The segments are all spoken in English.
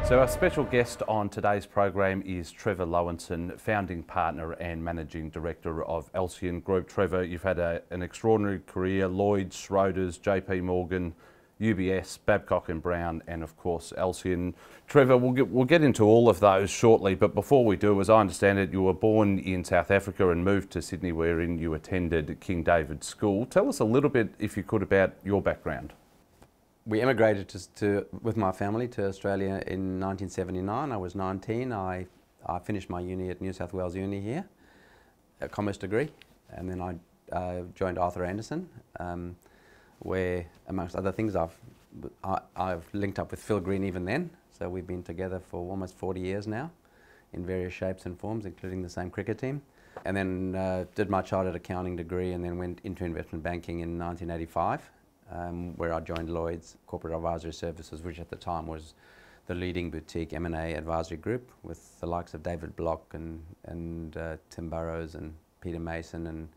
So our special guest on today's program is Trevor Loewensohn, founding partner and managing director of Alceon Group. Trevor, you've had an extraordinary career: Lloyds, Schroeders, JP Morgan, UBS, Babcock and Brown, and of course Alceon. Trevor, we'll get into all of those shortly, but before we do, as I understand it, you were born in South Africa and moved to Sydney, wherein you attended King David's School. Tell us a little bit, if you could, about your background. We emigrated with my family to Australia in 1979. I was 19. I finished my uni at New South Wales Uni here, a commerce degree, and then I joined Arthur Anderson, where, amongst other things, I've linked up with Phil Green even then. So we've been together for almost 40 years now, in various shapes and forms, including the same cricket team. And then did my chartered accounting degree, and then went into investment banking in 1985. Where I joined Lloyds Corporate Advisory Services, which at the time was the leading boutique M&A advisory group, with the likes of David Block and Tim Burrows and Peter Mason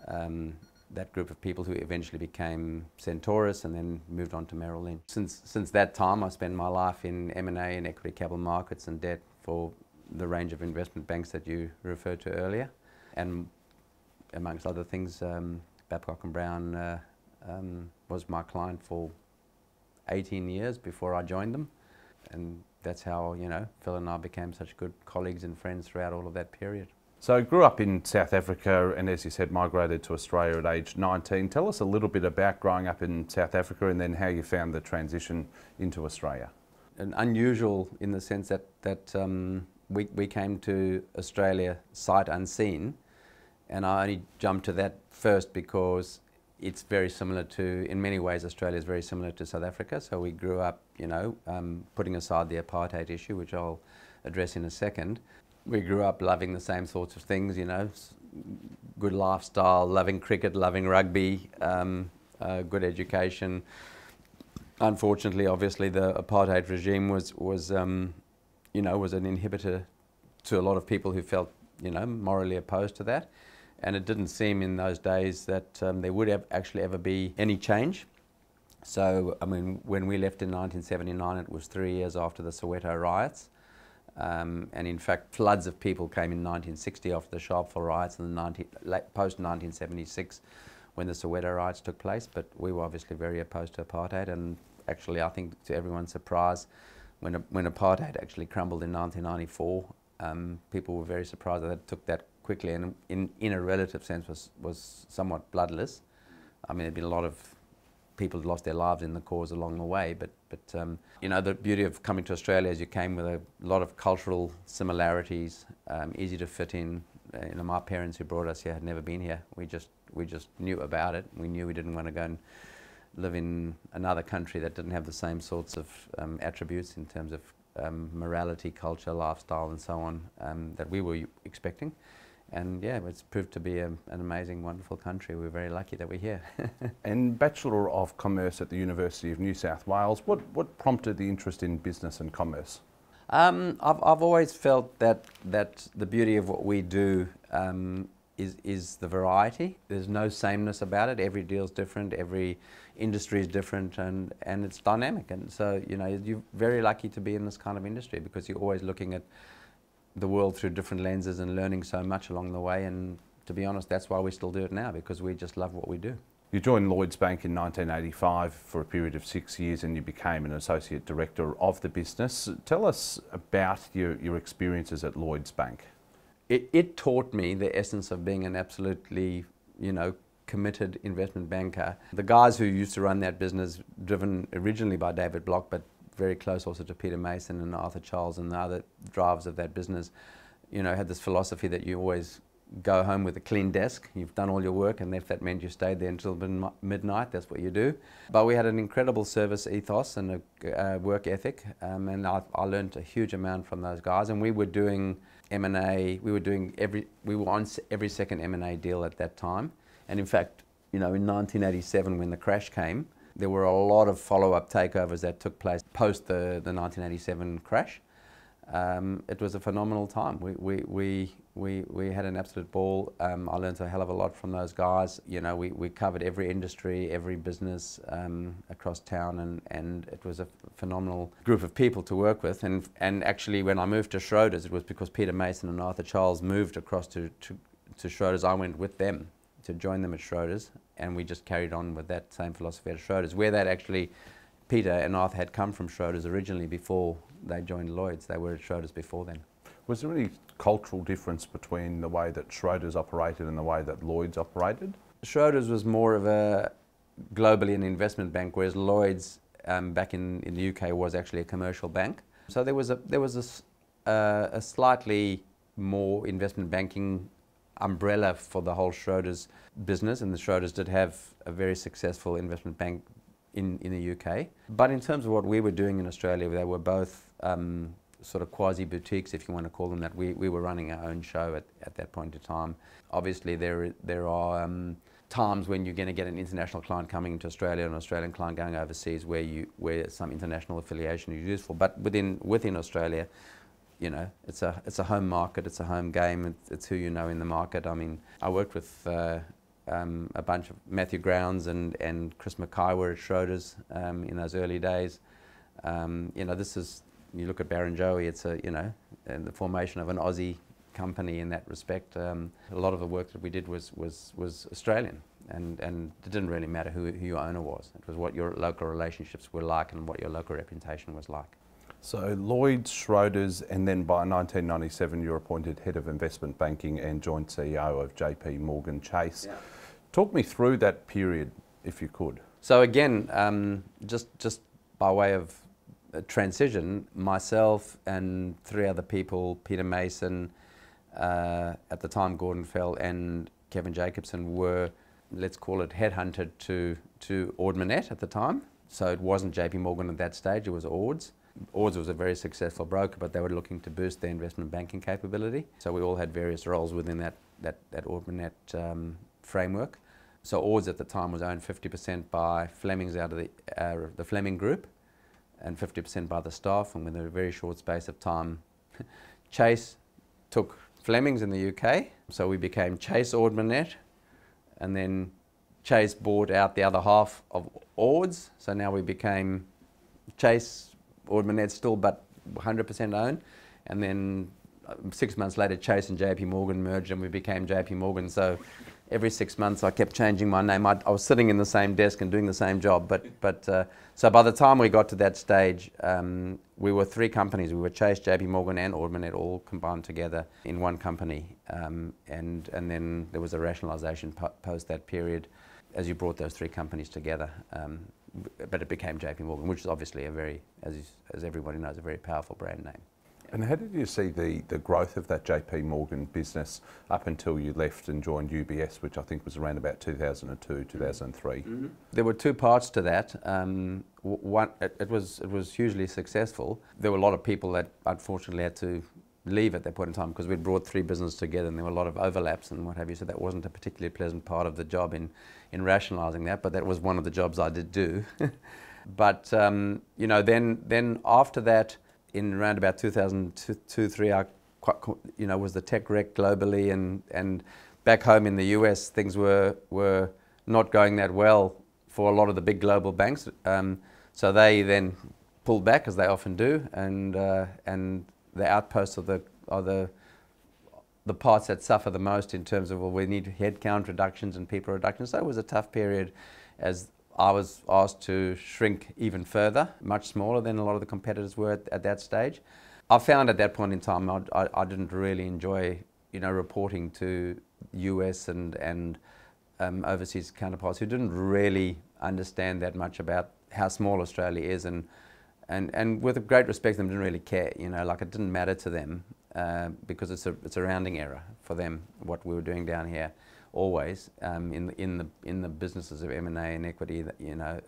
and that group of people who eventually became Centaurus and then moved on to Merrill Lynch. Since that time, I spent my life in M&A and equity capital markets and debt for the range of investment banks that you referred to earlier, and amongst other things, Babcock and Brown was my client for 18 years before I joined them, and that's how, you know, Phil and I became such good colleagues and friends throughout all of that period. So grew up in South Africa and, as you said, migrated to Australia at age 19. Tell us a little bit about growing up in South Africa and then how you found the transition into Australia. And unusual in the sense that we came to Australia sight unseen, and I only jumped to that first because it's very similar to, in many ways, Australia is very similar to South Africa. So we grew up, you know, putting aside the apartheid issue, which I'll address in a second. We grew up loving the same sorts of things, you know, good lifestyle, loving cricket, loving rugby, good education. Unfortunately, obviously, the apartheid regime was you know, was an inhibitor to a lot of people who felt, you know, morally opposed to that. And it didn't seem in those days that there would actually ever be any change. So, I mean, when we left in 1979, it was 3 years after the Soweto riots. And in fact, floods of people came in 1960 after the Sharpeville riots and the post-1976 when the Soweto riots took place. But we were obviously very opposed to apartheid. And actually, I think to everyone's surprise, when apartheid actually crumbled in 1994, people were very surprised that it took that quickly, and in a relative sense was somewhat bloodless. I mean, there'd been a lot of people who lost their lives in the cause along the way, but you know, the beauty of coming to Australia is you came with a lot of cultural similarities, easy to fit in. You know, my parents who brought us here had never been here. We just knew about it. We knew we didn't want to go and live in another country that didn't have the same sorts of attributes in terms of morality, culture, lifestyle, and so on that we were expecting. And yeah, it's proved to be an amazing, wonderful country. We're very lucky that we're here. And Bachelor of Commerce at the University of New South Wales. What prompted the interest in business and commerce? I've always felt that the beauty of what we do is the variety. There's no sameness about it. Every deal's different, every industry is different, and it's dynamic. And so, you know, you're very lucky to be in this kind of industry because you're always looking at the world through different lenses and learning so much along the way. And to be honest, that's why we still do it now, because we just love what we do. You joined Lloyds Bank in 1985 for a period of 6 years, and you became an associate director of the business. Tell us about your experiences at Lloyds Bank. It taught me the essence of being an absolutely, you know, committed investment banker. The guys who used to run that business, driven originally by David Block, but very close also to Peter Mason and Arthur Charles and the other drivers of that business, you know, had this philosophy that you always go home with a clean desk. You've done all your work, and if that meant you stayed there until midnight, that's what you do. But we had an incredible service ethos and a work ethic, and I learned a huge amount from those guys. And we were doing M&A. We were on every second M&A deal at that time. And in fact, you know, in 1987 when the crash came, there were a lot of follow-up takeovers that took place post the 1987 crash. it was a phenomenal time. We had an absolute ball. I learned a hell of a lot from those guys. You know, we covered every industry, every business across town, and it was a phenomenal group of people to work with. And actually, when I moved to Schroeders, it was because Peter Mason and Arthur Charles moved across to Schroeders. I went with them to join them at Schroeders, and we just carried on with that same philosophy at Schroeders, where that actually Peter and Arthur had come from Schroeders originally before they joined Lloyds. They were at Schroeders before then. Was there any cultural difference between the way that Schroeders operated and the way that Lloyds operated? Schroeders was more of a globally an investment bank, whereas Lloyds back in the UK was actually a commercial bank. So there was a slightly more investment banking umbrella for the whole Schroeders business, and the Schroeders did have a very successful investment bank in the UK. But in terms of what we were doing in Australia, they were both sort of quasi-boutiques, if you want to call them that. We were running our own show at that point in time. Obviously there are times when you're going to get an international client coming into Australia, an Australian client going overseas, where some international affiliation is useful. But within Australia, you know, it's a home market, it's a home game, it's who you know in the market. I mean, I worked with a bunch of Matthew Grounds and Chris Mackay were at Schroeders in those early days. You know, you look at Barrenjoey, it's the formation of an Aussie company in that respect. A lot of the work that we did was Australian, and it didn't really matter who your owner was. It was what your local relationships were like and what your local reputation was like. So Lloyds, Schroeders, and then by 1997 you were appointed Head of Investment Banking and Joint CEO of JP Morgan Chase. Yeah. Talk me through that period, if you could. So again, just by way of a transition, myself and three other people, Peter Mason, at the time Gordon Fell and Kevin Jacobson, were, let's call it, headhunted to Ord Minnett at the time. So it wasn't JP Morgan at that stage, it was Ord's. Ord's was a very successful broker, but they were looking to boost their investment banking capability. So we all had various roles within that Ord Minnett framework. So Ord's at the time was owned 50% by Flemings out of the Fleming Group and 50% by the staff, and within a very short space of time, Chase took Flemings in the UK, so we became Chase Ord Minnett, and then Chase bought out the other half of Ord's, so now we became Chase Ord Minnett still, but 100% owned, and then 6 months later Chase and JP Morgan merged and we became JP Morgan. So every 6 months I kept changing my name. I was sitting in the same desk and doing the same job, so by the time we got to that stage, we were three companies. We were Chase, JP Morgan and Ord Minnett all combined together in one company, and then there was a rationalisation post that period as you brought those three companies together. But it became JP Morgan, which is obviously a very, as everybody knows, a very powerful brand name. And how did you see the growth of that JP Morgan business up until you left and joined UBS, which I think was around about 2002, 2003? Mm-hmm. There were two parts to that. One, it was hugely successful. There were a lot of people that unfortunately had to leave at that point in time because we'd brought three businesses together and there were a lot of overlaps and what have you, so that wasn't a particularly pleasant part of the job in rationalising that, but that was one of the jobs I did do. But you know, then after that, in around about 2002-03, I was the tech wreck globally, and back home in the US things were not going that well for a lot of the big global banks. So they then pulled back, as they often do, and the outposts are the parts that suffer the most in terms of, well, we need headcount reductions and people reductions. So it was a tough period as I was asked to shrink even further, much smaller than a lot of the competitors were at that stage. I found at that point in time I didn't really enjoy, you know, reporting to US and overseas counterparts who didn't really understand that much about how small Australia is, and with great respect to them, didn't really care. You know, like it didn't matter to them because it's a rounding error for them what we were doing down here. Always in the businesses of M&A and equity, that, you know,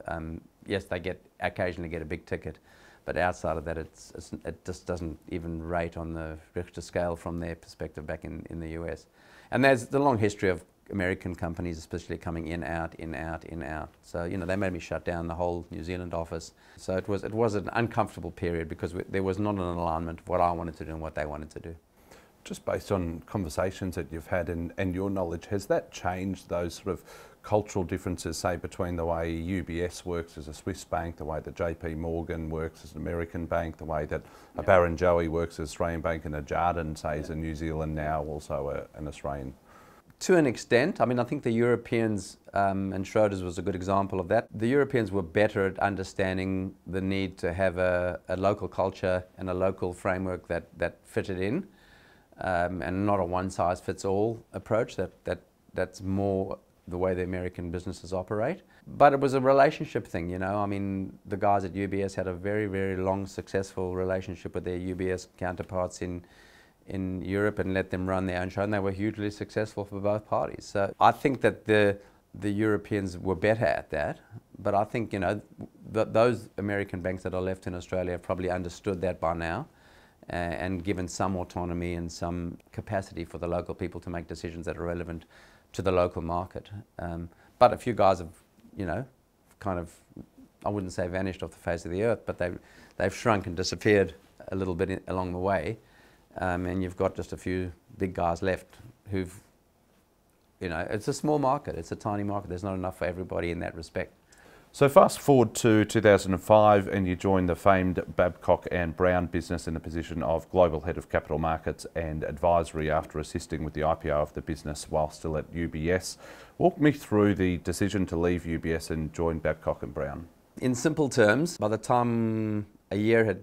yes, they occasionally get a big ticket, but outside of that, it just doesn't even rate on the Richter scale from their perspective back in the US. And there's the long history of American companies especially coming in, out, in, out, in, out. So, you know, they made me shut down the whole New Zealand office. So it was an uncomfortable period because there was not an alignment of what I wanted to do and what they wanted to do. Just based on conversations that you've had and your knowledge, has that changed those sort of cultural differences, say, between the way UBS works as a Swiss bank, the way that JP Morgan works as an American bank, the way that a Barrenjoey works as Australian bank, and a Jarden, say, is in New Zealand now, also an Australian? To an extent. I mean, I think the Europeans, and Schroeders was a good example of that. The Europeans were better at understanding the need to have a local culture and a local framework that fitted in. And not a one-size-fits-all approach. That's more the way the American businesses operate. But it was a relationship thing, you know. I mean, the guys at UBS had a very, very long, successful relationship with their UBS counterparts in Europe and let them run their own show, and they were hugely successful for both parties. So I think that the Europeans were better at that, but I think, you know, those American banks that are left in Australia have probably understood that by now. And given some autonomy and some capacity for the local people to make decisions that are relevant to the local market. But a few guys have, you know, kind of, I wouldn't say vanished off the face of the earth, but they've shrunk and disappeared a little bit along the way. And you've got just a few big guys left who've, you know, it's a small market, it's a tiny market, there's not enough for everybody in that respect. So fast forward to 2005 and you joined the famed Babcock and Brown business in the position of Global Head of Capital Markets and Advisory after assisting with the IPO of the business while still at UBS. Walk me through the decision to leave UBS and join Babcock and Brown. In simple terms, by the time a year had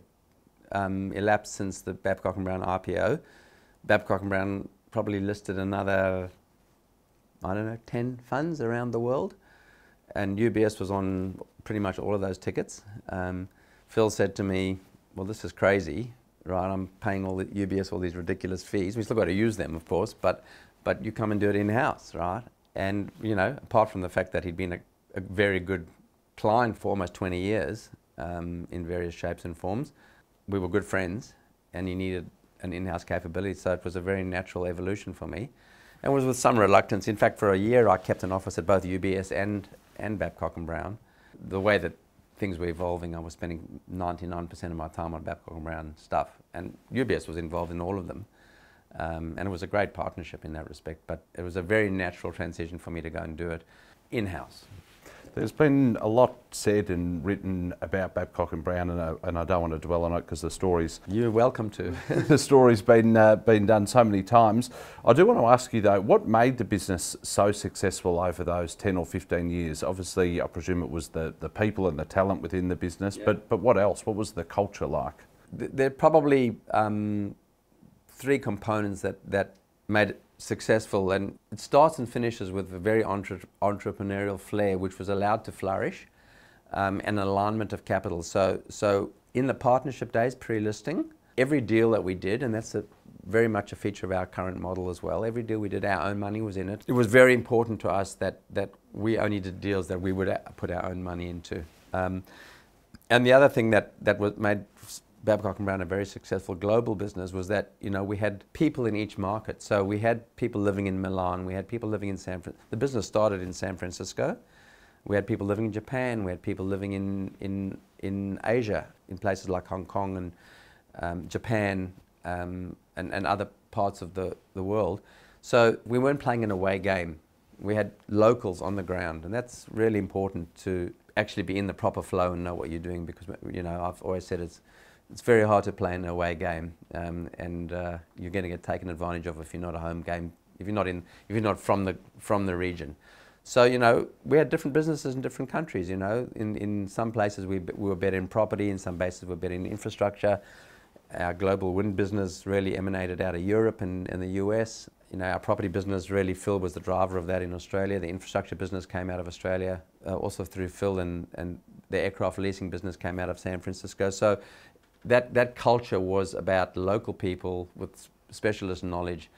elapsed since the Babcock and Brown IPO, Babcock and Brown probably listed another, I don't know, 10 funds around the world. And UBS was on pretty much all of those tickets. Phil said to me, well, this is crazy, right? I'm paying UBS all these ridiculous fees. We still got to use them, of course, but you come and do it in-house, right? And, you know, apart from the fact that he'd been a very good client for almost 20 years in various shapes and forms, we were good friends and he needed an in-house capability, so it was a very natural evolution for me. And it was with some reluctance. In fact, for a year I kept an office at both UBS and Babcock and Brown. The way that things were evolving, I was spending 99% of my time on Babcock and Brown stuff, and UBS was involved in all of them. And it was a great partnership in that respect, but it was a very natural transition for me to go and do it in-house. There's been a lot said and written about Babcock and Brown, and I don't want to dwell on it because the story's... You're welcome to. The story's been done so many times. I do want to ask you though, what made the business so successful over those 10 or 15 years? Obviously, I presume it was the people and the talent within the business, yeah. But what else? What was the culture like? There are probably three components that made it successful, and it starts and finishes with a very entrepreneurial flair which was allowed to flourish, and an alignment of capital. So in the partnership days pre-listing, every deal that we did, and that's very much a feature of our current model as well, every deal we did, our own money was in it. It was very important to us that we only did deals that we would put our own money into. And the other thing that made Babcock and Brown a very successful global business was that, you know, we had people in each market. So we had people living in Milan, we had people living in San Francisco. The business started in San Francisco. We had people living in Japan, we had people living in Asia, in places like Hong Kong and Japan and other parts of the world. So we weren't playing an away game. We had locals on the ground, and that's really important to actually be in the proper flow and know what you're doing, because, you know, I've always said it's very hard to play an away game, and you're going to get taken advantage of if you're not a home game, if you're not from the region. So, you know, we had different businesses in different countries. You know, in some places we were better in property, in some places we were better in infrastructure. Our global wind business really emanated out of Europe and the US. You know, our property business, really Phil was the driver of that in Australia. The infrastructure business came out of Australia, also through Phil, and the aircraft leasing business came out of San Francisco. So that culture was about local people with specialist knowledge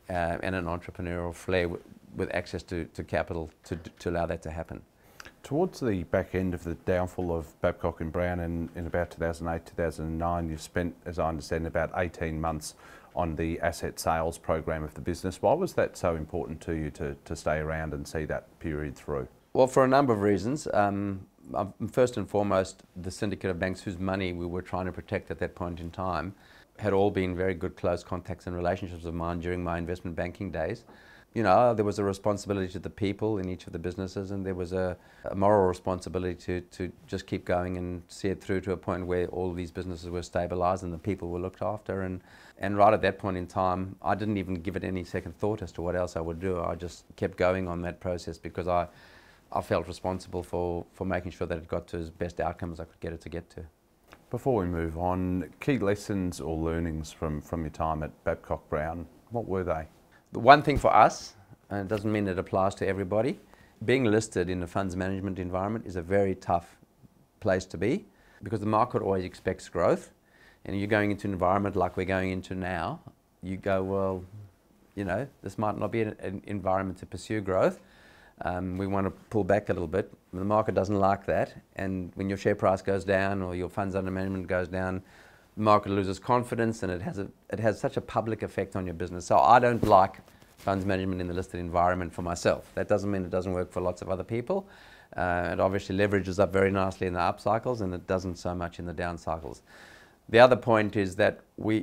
and an entrepreneurial flair with access to capital to allow that to happen. Towards the back end of the downfall of Babcock and Brown in about 2008, 2009, you've spent, as I understand, about 18 months on the asset sales program of the business. Why was that so important to you to stay around and see that period through? Well, for a number of reasons. First and foremost, the syndicate of banks whose money we were trying to protect at that point in time had all been very good close contacts and relationships of mine during my investment banking days. You know, there was a responsibility to the people in each of the businesses, and there was a moral responsibility to just keep going and see it through to a point where all of these businesses were stabilised and the people were looked after. And right at that point in time, I didn't even give it any second thought as to what else I would do. I just kept going on that process because I felt responsible for making sure that it got to as best outcome as I could get it to get to. Before we move on, key lessons or learnings from your time at Babcock Brown, what were they? The one thing for us, and it doesn't mean it applies to everybody, being listed in the funds management environment is a very tough place to be because the market always expects growth. And you're going into an environment like we're going into now, you go, well, you know, this might not be an environment to pursue growth. We want to pull back a little bit. The market doesn't like that. And when your share price goes down or your funds under management goes down, the market loses confidence, and it has such a public effect on your business. So I don't like funds management in the listed environment for myself. That doesn't mean it doesn't work for lots of other people. It obviously leverages up very nicely in the up cycles, and it doesn't so much in the down cycles. The other point is that we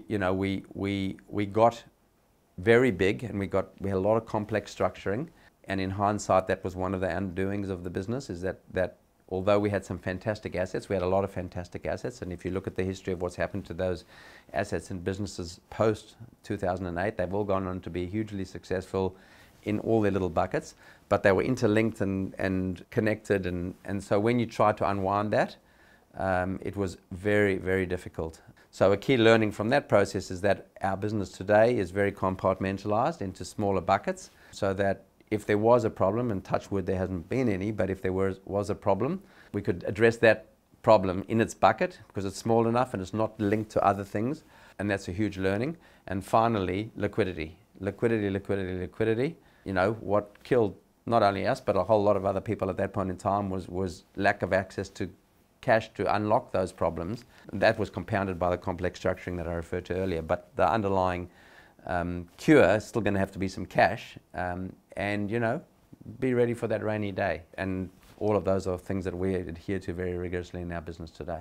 got very big, and we had a lot of complex structuring. And in hindsight, that was one of the undoings of the business, is that although we had some fantastic assets, we had a lot of fantastic assets. And if you look at the history of what's happened to those assets and businesses post-2008, they've all gone on to be hugely successful in all their little buckets, but they were interlinked and connected. And so when you try to unwind that, it was very, very difficult. So a key learning from that process is that our business today is very compartmentalized into smaller buckets, so that if there was a problem, and touch wood there hasn't been any, but if there was a problem, we could address that problem in its bucket because it's small enough and it's not linked to other things, and that's a huge learning. And finally, liquidity. Liquidity, liquidity, liquidity. You know, what killed not only us but a whole lot of other people at that point in time was lack of access to cash to unlock those problems. And that was compounded by the complex structuring that I referred to earlier. But the underlying cure is still going to have to be some cash, and you know, be ready for that rainy day. And all of those are things that we adhere to very rigorously in our business today.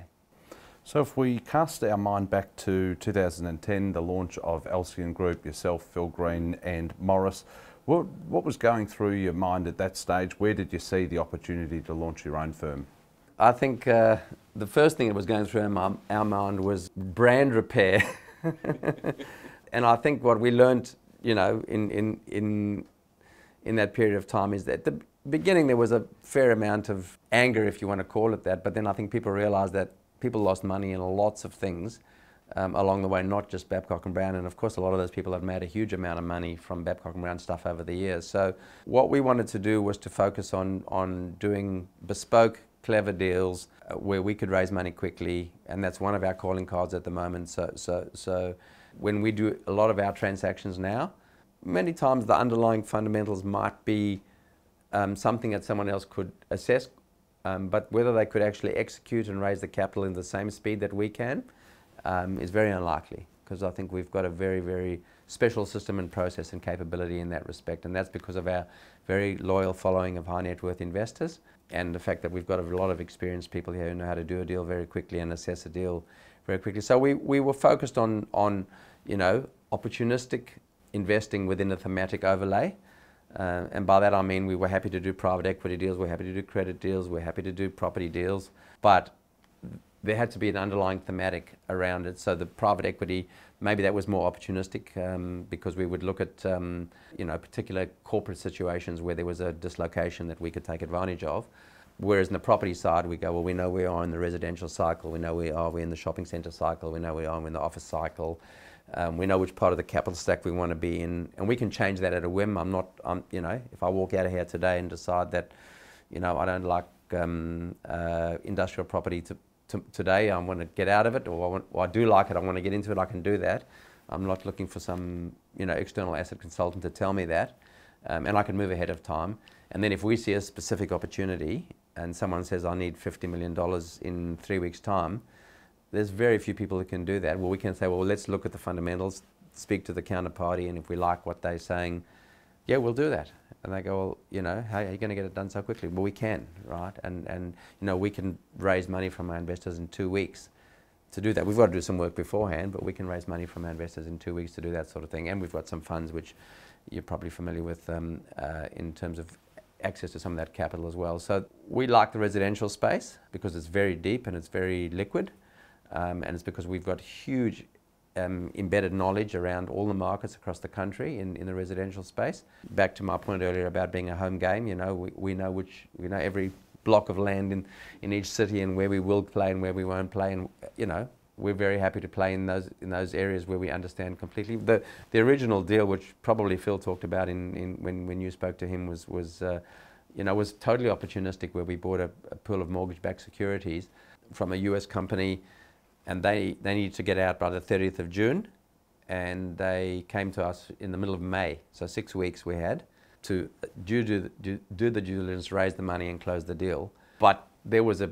So if we cast our mind back to 2010, the launch of Alceon Group, yourself, Phil Green and Morris, what was going through your mind at that stage? Where did you see the opportunity to launch your own firm? I think the first thing that was going through our mind was brand repair. And I think what we learned, you know, in that period of time is that at the beginning there was a fair amount of anger, if you want to call it that, but then I think people realised that people lost money in lots of things along the way, not just Babcock and Brown, and of course a lot of those people have made a huge amount of money from Babcock and Brown stuff over the years. So what we wanted to do was to focus on doing bespoke, clever deals where we could raise money quickly, and that's one of our calling cards at the moment. So when we do a lot of our transactions now, many times the underlying fundamentals might be something that someone else could assess, but whether they could actually execute and raise the capital in the same speed that we can is very unlikely, because I think we've got a very, very special system and process and capability in that respect, and that's because of our very loyal following of high net worth investors and the fact that we've got a lot of experienced people here who know how to do a deal very quickly and assess a deal very quickly. So we were focused on you know, opportunistic investing within a thematic overlay. And by that I mean we were happy to do private equity deals, we're happy to do credit deals, we're happy to do property deals, but there had to be an underlying thematic around it. So the private equity, maybe that was more opportunistic because we would look at you know, particular corporate situations where there was a dislocation that we could take advantage of. Whereas in the property side, we go, well, we know we are in the residential cycle, we know we're in the shopping centre cycle, we know we are in the office cycle, we know which part of the capital stack we want to be in, and we can change that at a whim. You know, if I walk out of here today and decide that, you know, I don't like industrial property today, I want to get out of it, or I do like it, I want to get into it, I can do that. I'm not looking for some, you know, external asset consultant to tell me that, and I can move ahead of time. And then if we see a specific opportunity and someone says, I need $50 million in 3 weeks' time, there's very few people who can do that. Well, we can say, well, let's look at the fundamentals, speak to the counterparty, and if we like what they're saying, yeah, we'll do that. And they go, well, you know, how are you going to get it done so quickly? Well, we can, right? And you know, we can raise money from our investors in 2 weeks to do that. We've got to do some work beforehand, but we can raise money from our investors in 2 weeks to do that sort of thing. And we've got some funds which you're probably familiar with in terms of access to some of that capital as well. So we like the residential space because it's very deep and it's very liquid, and it's because we've got huge embedded knowledge around all the markets across the country in the residential space. Back to my point earlier about being a home game, you know, we know every block of land in each city and where we will play and where we won't play, and you know, we're very happy to play in those areas where we understand completely. The original deal, which probably Phil talked about when you spoke to him, was totally opportunistic, where we bought a pool of mortgage-backed securities from a US company, and they needed to get out by the 30th of June, and they came to us in the middle of May. So 6 weeks we had to do the due diligence, raise the money and close the deal. But there was a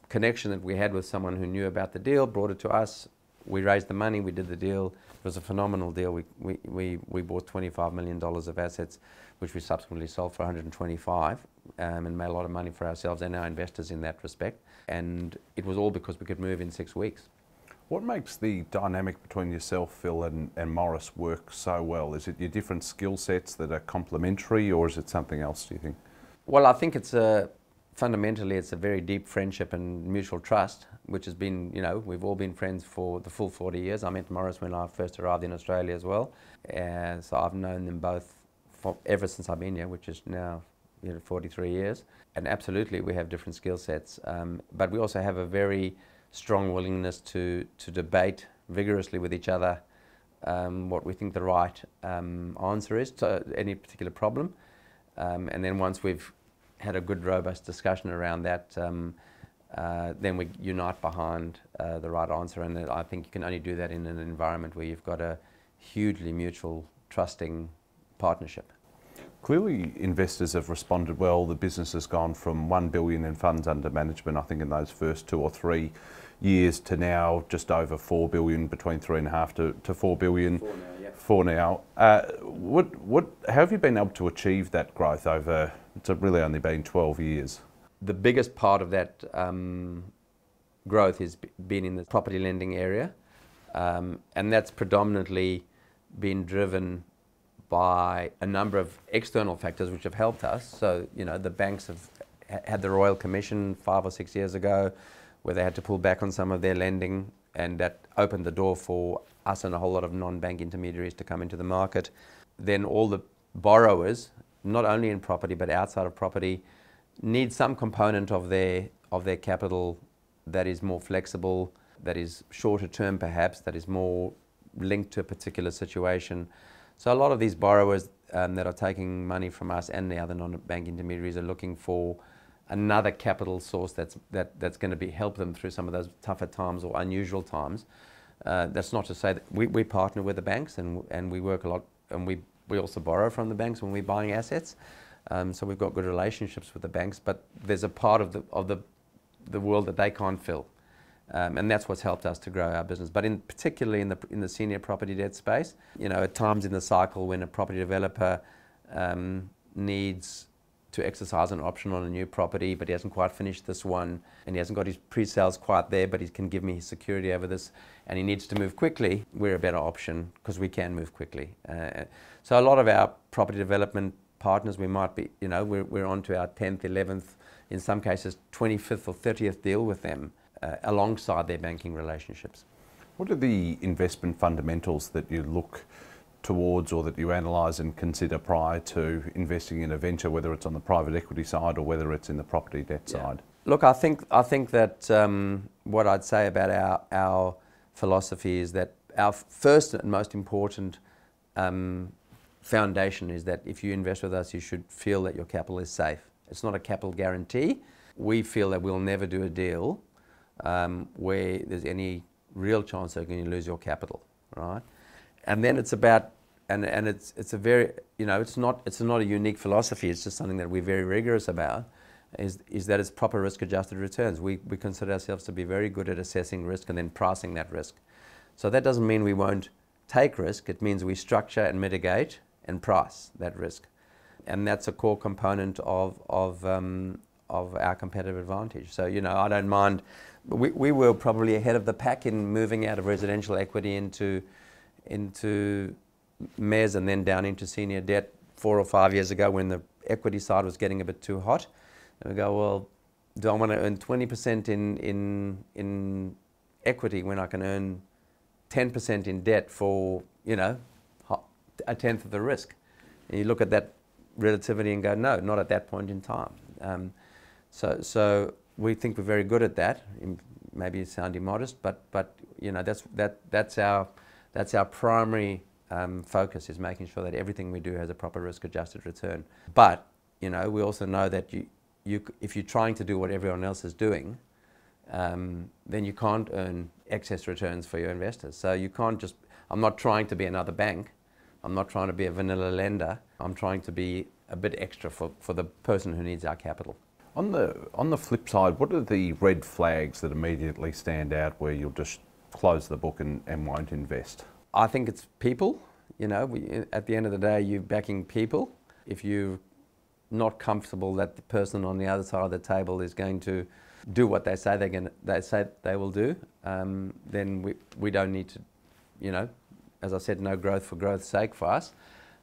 connection that we had with someone who knew about the deal, brought it to us, we raised the money, we did the deal. It was a phenomenal deal. We bought $25 million of assets, which we subsequently sold for 125, and made a lot of money for ourselves and our investors in that respect. And it was all because we could move in 6 weeks. What makes the dynamic between yourself, Phil, and Morris work so well? Is it your different skill sets that are complementary, or is it something else, do you think? Well, I think fundamentally it's a very deep friendship and mutual trust, which has been, you know, we've all been friends for the full 40 years. I met Morris when I first arrived in Australia as well. So I've known them both ever since I've been here, which is now 43 years. And absolutely, we have different skill sets. But we also have a very strong willingness to debate vigorously with each other what we think the right answer is to any particular problem. And then once we've had a good, robust discussion around that, then we unite behind the right answer. And I think you can only do that in an environment where you've got a hugely mutual, trusting partnership. Clearly, investors have responded well. The business has gone from $1 billion in funds under management, I think, in those first 2 or 3 years, to now just over $4 billion, between $3.5 to $4 billion. For now. How have you been able to achieve that growth over? It's really only been 12 years. The biggest part of that growth has been in the property lending area, and that's predominantly been driven by a number of external factors which have helped us. So, you know, the banks have had the Royal Commission 5 or 6 years ago, where they had to pull back on some of their lending, and that opened the door for us and a whole lot of non-bank intermediaries to come into the market. Then all the borrowers, not only in property but outside of property, need some component of their capital that is more flexible, that is shorter term perhaps, that is more linked to a particular situation. So a lot of these borrowers that are taking money from us and the other non-bank intermediaries are looking for another capital source that's going to help them through some of those tougher times or unusual times. That's not to say that we partner with the banks and we work a lot, and we also borrow from the banks when we're buying assets. So we've got good relationships with the banks, but there's a part of the world that they can't fill. And that's what's helped us to grow our business. But particularly in the senior property debt space, you know, at times in the cycle when a property developer needs to exercise an option on a new property, but he hasn't quite finished this one, and he hasn't got his pre-sales quite there, but he can give me his security over this, and he needs to move quickly, we're a better option because we can move quickly. So a lot of our property development partners, we might be, you know, we're on to our 10th, 11th, in some cases 25th or 30th deal with them, alongside their banking relationships. What are the investment fundamentals that you look towards or that you analyse and consider prior to investing in a venture, whether it's on the private equity side or whether it's in the property debt side? Look, I think that what I'd say about our philosophy is that our first and most important foundation is that if you invest with us, you should feel that your capital is safe. It's not a capital guarantee. We feel that we'll never do a deal where there's any real chance that you're going to lose your capital, right? And then it's about, and it's a very, you know, it's not a unique philosophy. It's just something that we're very rigorous about. is that it's proper risk-adjusted returns. We consider ourselves to be very good at assessing risk and then pricing that risk. So that doesn't mean we won't take risk. It means we structure and mitigate and price that risk. And that's a core component of our competitive advantage. So, I don't mind. We were probably ahead of the pack in moving out of residential equity into mezz and then down into senior debt 4 or 5 years ago when the equity side was getting a bit too hot. And we go, well, do I want to earn 20% in equity when I can earn 10% in debt for, a tenth of the risk? And you look at that relativity and go, no, not at that point in time. So we think we're very good at that. Maybe sounding modest, but that's our primary focus, is making sure that everything we do has a proper risk-adjusted return. But we also know that if you're trying to do what everyone else is doing, then you can't earn excess returns for your investors. So you can't just. I'm not trying to be another bank. I'm not trying to be a vanilla lender. I'm trying to be a bit extra for the person who needs our capital. On the flip side, what are the red flags that immediately stand out where you'll just close the book and won't invest? I think it's people. At the end of the day, you're backing people. If you're not comfortable that the person on the other side of the table is going to do what they say they will do, then we don't need to, as I said, no growth for growth's sake for us.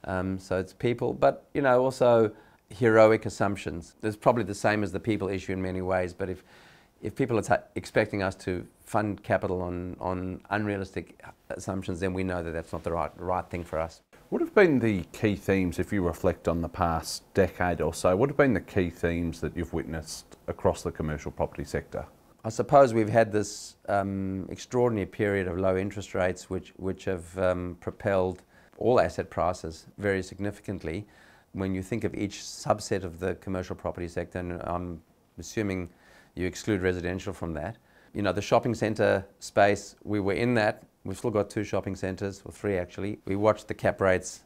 So it's people, but also heroic assumptions. There's probably the same as the people issue in many ways, but if people are expecting us to fund capital on unrealistic assumptions, then we know that that's not the right thing for us. What have been the key themes, if you reflect on the past decade or so, what have been the key themes that you've witnessed across the commercial property sector? I suppose we've had this extraordinary period of low interest rates which have propelled all asset prices very significantly. When you think of each subset of the commercial property sector, and I'm assuming you exclude residential from that, the shopping centre space, we were in that. We've still got 2 shopping centres, or 3 actually. We watched the cap rates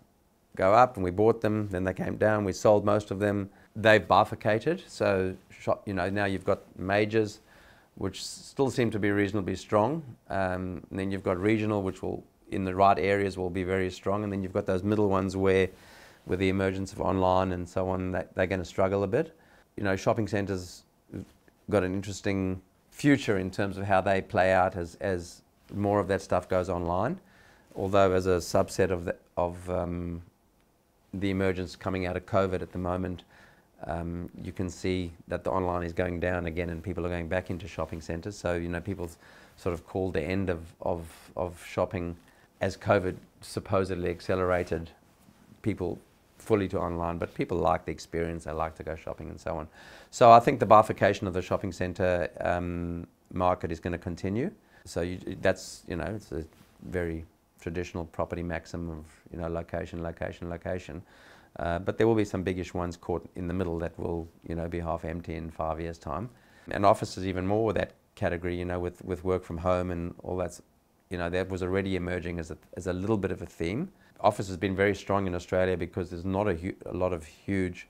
go up and we bought them, then they came down, we sold most of them. They've bifurcated, so now you've got majors, which still seem to be reasonably strong, and then you've got regional, which will, in the right areas, will be very strong, and then you've got those middle ones where, with the emergence of online and so on, they're going to struggle a bit. Shopping centres got an interesting future in terms of how they play out as more of that stuff goes online, although as a subset of the emergence coming out of COVID at the moment, you can see that the online is going down again and people are going back into shopping centres. So, people sort of called the end of shopping as COVID supposedly accelerated people fully to online, but people like the experience, they like to go shopping and so on. So I think the bifurcation of the shopping centre market is going to continue. So that's, it's a very traditional property maxim of, location, location, location. But there will be some biggish ones caught in the middle that will, be half empty in 5 years' time. And offices even more that category, with work from home and all that, that was already emerging as a little bit of a theme. Office has been very strong in Australia because there's not a lot of huge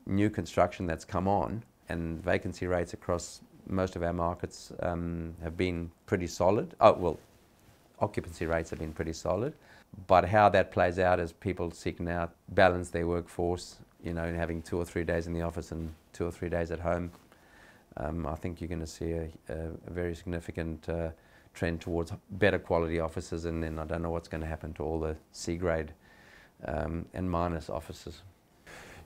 new construction that's come on, and vacancy rates across most of our markets have been pretty solid. Occupancy rates have been pretty solid. But how that plays out as people seek now balance their workforce, having 2 or 3 days in the office and 2 or 3 days at home, I think you're going to see a very significant trend towards better quality offices, and then I don't know what's going to happen to all the C grade and minus offices.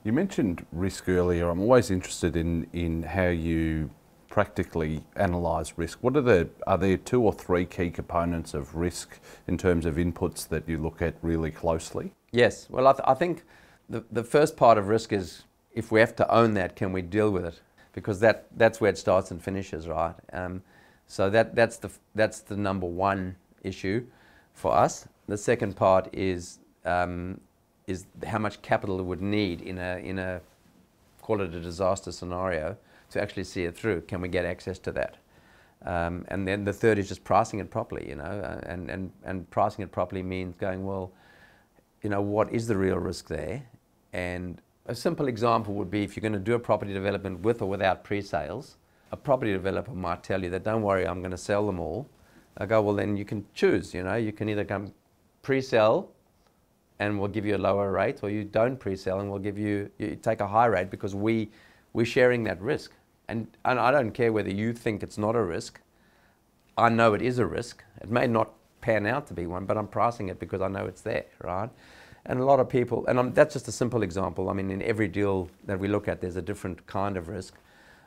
You mentioned risk earlier. I'm always interested in how you practically analyse risk. Are there 2 or 3 key components of risk in terms of inputs that you look at really closely? Yes, well I think the first part of risk is, if we have to own that, can we deal with it? Because that's where it starts and finishes, right? So that's the number one issue for us. The second part is how much capital it would need in a call it a disaster scenario to actually see it through. Can we get access to that? And then the third is just pricing it properly, and pricing it properly means going, well, what is the real risk there, and A simple example would be if you're going to do a property development with or without pre-sales, a property developer might tell you that, don't worry, I'm going to sell them all. I go, well, then you can choose, you can either come pre-sell and we'll give you a lower rate, or you don't pre-sell and we'll give you take a high rate, because we're sharing that risk. And I don't care whether you think it's not a risk. I know it is a risk. It may not pan out to be one, but I'm pricing it because I know it's there, right? And a lot of people, and that's just a simple example. I mean, in every deal that we look at, there's a different kind of risk.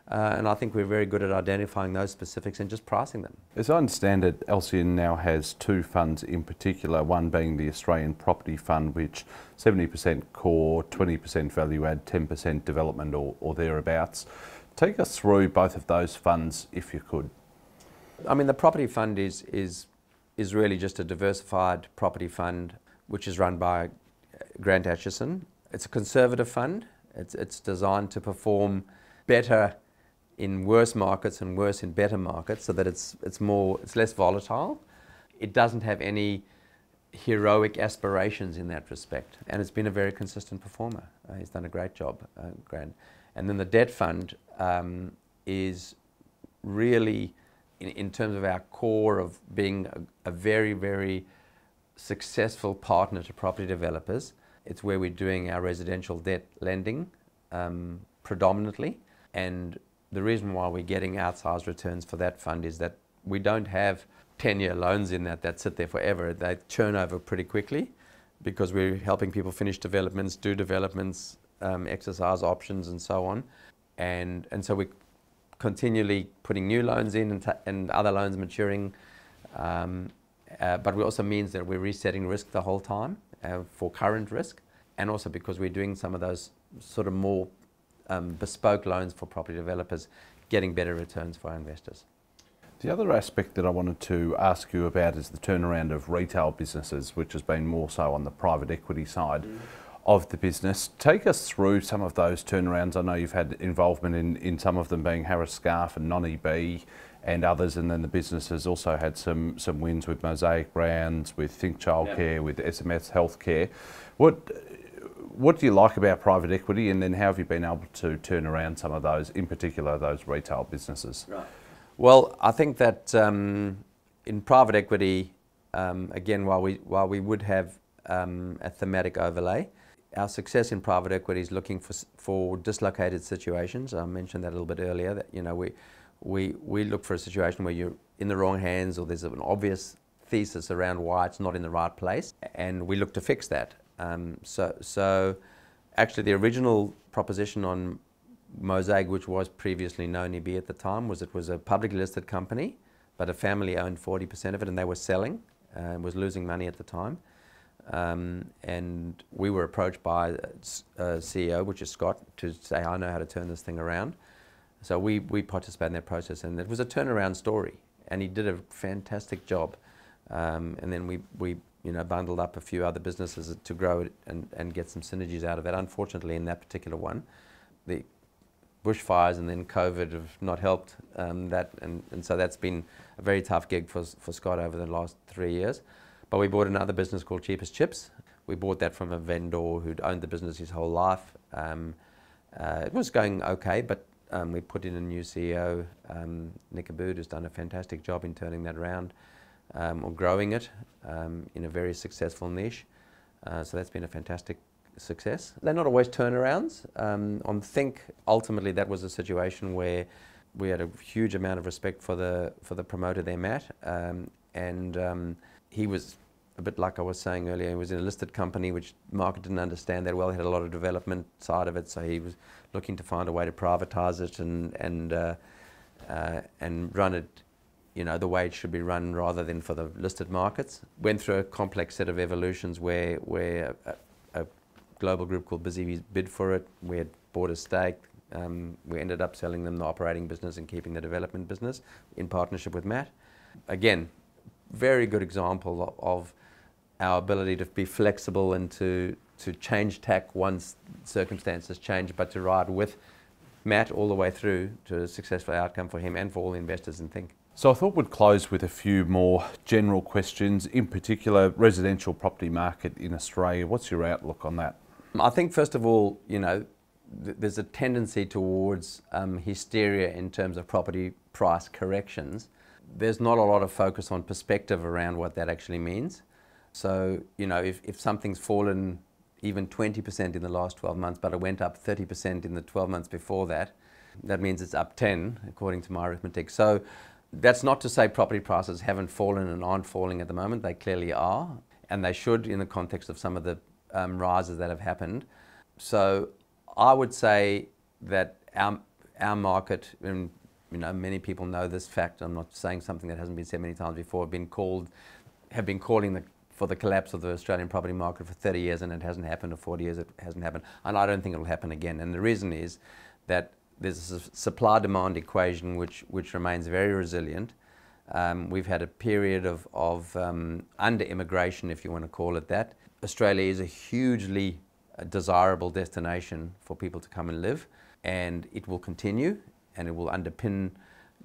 And I think we're very good at identifying those specifics and just pricing them. As I understand it, Alceon now has two funds in particular, one being the Australian Property Fund, which 70% core, 20% value add, 10% development or thereabouts. Take us through both of those funds, if you could. I mean, the property fund is really just a diversified property fund, which is run by Grant Acheson. It's a conservative fund. It's designed to perform better in worse markets and worse in better markets, so that it's less volatile. It doesn't have any heroic aspirations in that respect, and it's been a very consistent performer. He's done a great job, Grant. And then the debt fund is really, in terms of our core of being a very, very successful partner to property developers. It's where we're doing our residential debt lending predominantly, and the reason why we're getting outsized returns for that fund is that we don't have 10-year loans in that sit there forever. They churn over pretty quickly because we're helping people finish developments, do developments, exercise options and so on. And so we're continually putting new loans in and other loans maturing. But it also means that we're resetting risk the whole time for current risk, and also because we're doing some of those sort of more bespoke loans for property developers, getting better returns for our investors. The other aspect that I wanted to ask you about is the turnaround of retail businesses, which has been more so on the private equity side of the business. Take us through some of those turnarounds. I know you've had involvement in some of them, being Harris Scarf and Non-EB and others, and then the business has also had some wins with Mosaic Brands, with Think Childcare, with SMS Healthcare. What do you like about private equity, and then how have you been able to turn around some of those, in particular those retail businesses? Right. Well, I think that in private equity, again, while we would have a thematic overlay, our success in private equity is looking for dislocated situations. I mentioned that a little bit earlier, that we look for a situation where you're in the wrong hands, or there's an obvious thesis around why it's not in the right place, and we look to fix that. So actually the original proposition on Mosaic, which was previously Non-EB at the time, was it was a publicly listed company, but a family owned 40% of it, and they were selling and was losing money at the time. And we were approached by a CEO, which is Scott, to say, I know how to turn this thing around. So we participated in that process, and it was a turnaround story, and he did a fantastic job. And then we bundled up a few other businesses to grow it and get some synergies out of it. Unfortunately, in that particular one, the bushfires and then COVID have not helped that, and so that's been a very tough gig for Scott over the last 3 years. But we bought another business called Cheapest Chips. We bought that from a vendor who'd owned the business his whole life. It was going okay, but we put in a new CEO, Nick Abood, who's done a fantastic job in turning that around, or growing it in a very successful niche. So that's been a fantastic success. They're not always turnarounds. On Think, ultimately that was a situation where we had a huge amount of respect for the promoter there, Matt, and he was a bit like I was saying earlier. He was in a listed company which the market didn't understand that well. He had a lot of development side of it, so he was looking to find a way to privatise it and run it, the way it should be run rather than for the listed markets. Went through a complex set of evolutions where a global group called Busy bid for it. We had bought a stake. We ended up selling them the operating business and keeping the development business in partnership with Matt. Again, very good example of our ability to be flexible and to change tack once circumstances change, but to ride with Matt all the way through to a successful outcome for him and for all the investors in Think. So I thought we'd close with a few more general questions, in particular residential property market in Australia. What's your outlook on that? I think first of all, there's a tendency towards hysteria in terms of property price corrections. There's not a lot of focus on perspective around what that actually means. So, if something's fallen even 20% in the last 12 months, but it went up 30% in the 12 months before that, that means it's up 10, according to my arithmetic. So that's not to say property prices haven't fallen and aren't falling at the moment. They clearly are, and they should in the context of some of the rises that have happened. So I would say that our market, and many people know this fact, I'm not saying something that hasn't been said many times before, have been calling for the collapse of the Australian property market for 30 years, and it hasn't happened, or 40 years it hasn't happened, and I don't think it will happen again. And the reason is that there's a supply-demand equation which remains very resilient. We've had a period of under-immigration, if you want to call it that. Australia is a hugely desirable destination for people to come and live, and it will continue, and it will underpin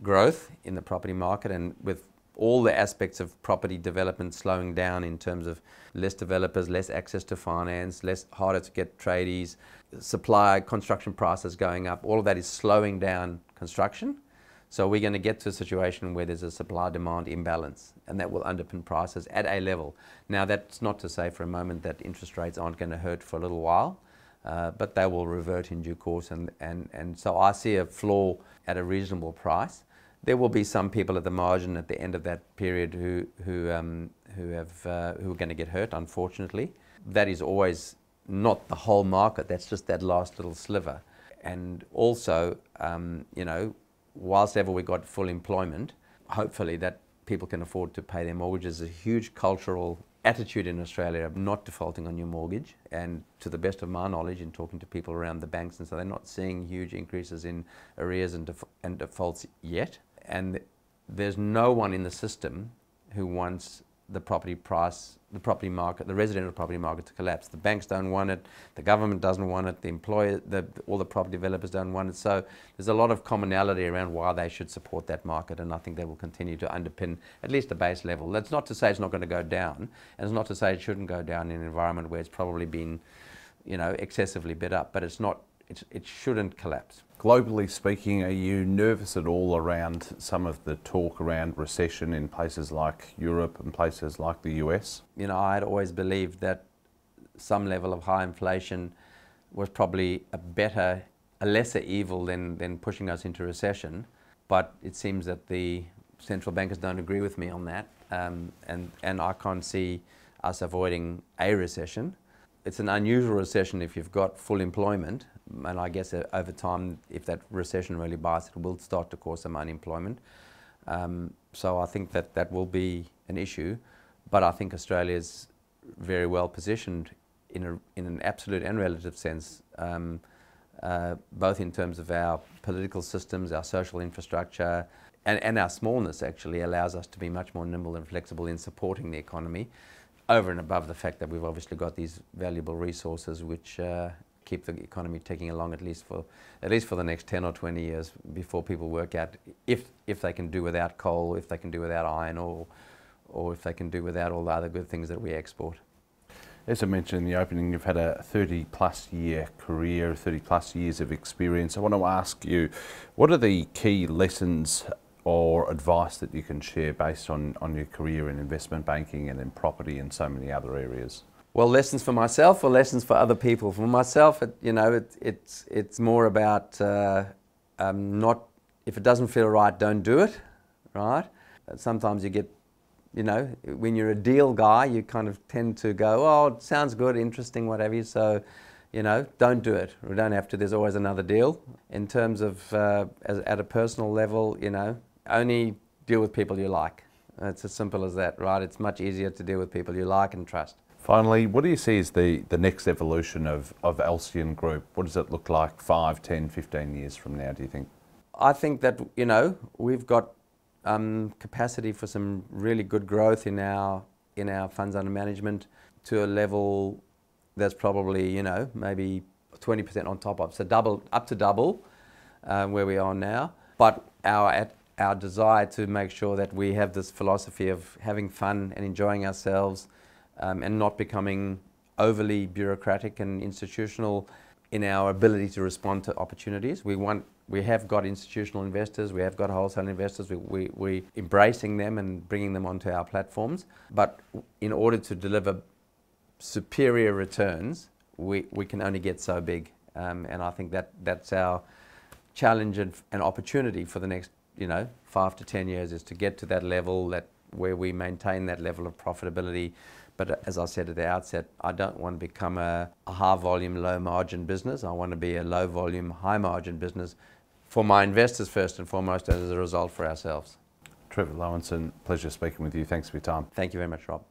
growth in the property market. And with all the aspects of property development slowing down in terms of less developers, less access to finance, harder to get tradies, construction prices going up, all of that is slowing down construction. So we're going to get to a situation where there's a supply-demand imbalance, and that will underpin prices at a level. Now, that's not to say for a moment that interest rates aren't going to hurt for a little while, but they will revert in due course, and so I see a floor at a reasonable price. There will be some people at the margin at the end of that period who are going to get hurt, unfortunately. That is always not the whole market. That's just that last little sliver. And also, whilst ever we got full employment, hopefully that people can afford to pay their mortgages. There's a huge cultural attitude in Australia of not defaulting on your mortgage, and to the best of my knowledge in talking to people around the banks, and so they're not seeing huge increases in arrears and defaults yet. And there's no one in the system who wants the property market, the residential property market to collapse. The banks don't want it, the government doesn't want it, all the property developers don't want it. So there's a lot of commonality around why they should support that market, and I think they will continue to underpin at least the base level. That's not to say it's not going to go down, and it's not to say it shouldn't go down in an environment where it's probably been, excessively bid up, but it shouldn't collapse. Globally speaking, are you nervous at all around some of the talk around recession in places like Europe and places like the US? I had always believed that some level of high inflation was probably a lesser evil than pushing us into recession. But it seems that the central bankers don't agree with me on that, and I can't see us avoiding a recession. It's an unusual recession if you've got full employment, and I guess over time, if that recession really bites, it will start to cause some unemployment. So I think that will be an issue, but I think Australia's very well positioned in an absolute and relative sense, both in terms of our political systems, our social infrastructure, and our smallness actually allows us to be much more nimble and flexible in supporting the economy, over and above the fact that we've obviously got these valuable resources which keep the economy ticking along at least for the next 10 or 20 years before people work out if they can do without coal, if they can do without iron ore, or if they can do without all the other good things that we export. As I mentioned in the opening, you've had a 30-plus year career, 30-plus years of experience. I want to ask you, what are the key lessons or advice that you can share based on your career in investment banking and in property and so many other areas? Well, lessons for myself or lessons for other people? For myself, it's more about not, if it doesn't feel right, don't do it, right? Sometimes you get, when you're a deal guy, you kind of tend to go, oh, it sounds good, interesting, whatever you, so, don't do it. We don't have to, there's always another deal. In terms of, at a personal level, only deal with people you like. It's as simple as that, right? It's much easier to deal with people you like and trust. Finally, what do you see as the next evolution of Alceon Group? What does it look like 5, 10, 15 years from now, do you think? I think that, we've got capacity for some really good growth in our funds under management to a level that's probably, maybe 20% on top of, so up to double where we are now. But our desire to make sure that we have this philosophy of having fun and enjoying ourselves and not becoming overly bureaucratic and institutional in our ability to respond to opportunities. We have got institutional investors, we have got wholesale investors, we're embracing them and bringing them onto our platforms. But in order to deliver superior returns, we can only get so big. And I think that's our challenge and opportunity for the next 5 to 10 years, is to get to that level where we maintain that level of profitability. But as I said at the outset, I don't want to become a high volume, low margin business. I want to be a low volume, high margin business for my investors first and foremost, and as a result for ourselves. Trevor Loewensohn, pleasure speaking with you. Thanks for your time. Thank you very much, Rob.